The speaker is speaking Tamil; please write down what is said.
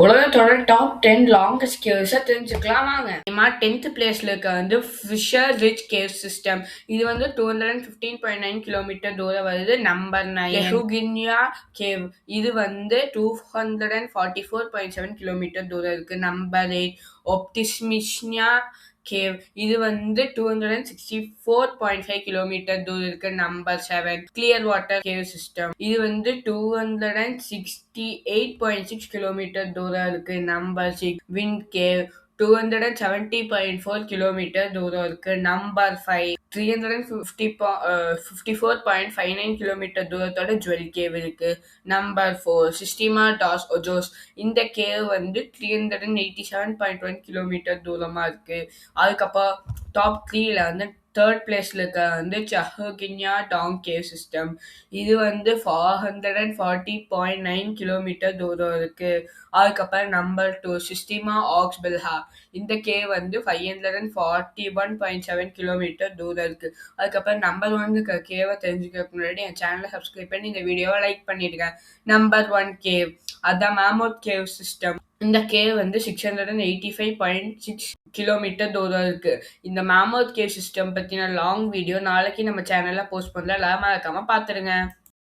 உலகத்தோட டாப் 10 லாங்கஸ்ட் கேவ்ஸை தெரிஞ்சுக்கலாம் வாங்க. 10th பிளேஸ்ல இருக்க ஃபிஷர் ரிச் கேவ் சிஸ்டம். இது 215.9 கிலோமீட்டர் தூரம் வருது. நம்பர் 9 ஹூகின்யா கேவ். இது 244.7 கிலோமீட்டர் தூரம் இருக்கு. நம்பர் 8 ஒப்டிஸ்மிஷ்யா கேவ். இது 264.5 கிலோமீட்டர் தூரம் இருக்கு. Number 7 clear water cave system. இது 268.6 கிலோமீட்டர் தூரம் இருக்கு. Number 6 wind cave. 270.4 கிலோமீட்டர் தூரம் இருக்கு. நம்பர் 5 354.59 கிலோமீட்டர் தூரத்தோட ஜுவல் கேவ் இருக்கு. Number 4 Sistema Dos Ojos. இந்த கேவ் 387.1 கிலோமீட்டர் தூரமா இருக்கு. அதுக்கப்புறம் டாப் 3ல தேர்ட் பிளேஸ்ல இருக்க சஹகின்யா டாங் கேவ் சிஸ்டம். இது 440.9 கிலோமீட்டர் தூரம் இருக்கு. அதுக்கப்புறம் நம்பர் 2 சிஸ்டிமா ஆக்ஸ் பெல்ஹா. இந்த கேவ் 541.7 கிலோமீட்டர் தூரம் இருக்கு. அதுக்கப்புறம் நம்பர் 1 இருக்க கேவை தெரிஞ்சுக்கிறதுக்கு முன்னாடி என் சேனலை சப்ஸ்கிரைப் பண்ணி இந்த வீடியோவை லைக் பண்ணிடுங்க. நம்பர் 1 கேவ் அதான் மேமோத் கேவ் சிஸ்டம். இந்த கேவ் 685.6 கிலோமீட்டர் தூரம் இருக்கு. இந்த மேமோத் கேவ் சிஸ்டம் பத்தின லாங் வீடியோ நாளைக்கு நம்ம சேனல்ல போஸ்ட் பண்ணல. மறக்காம பாத்துருங்க.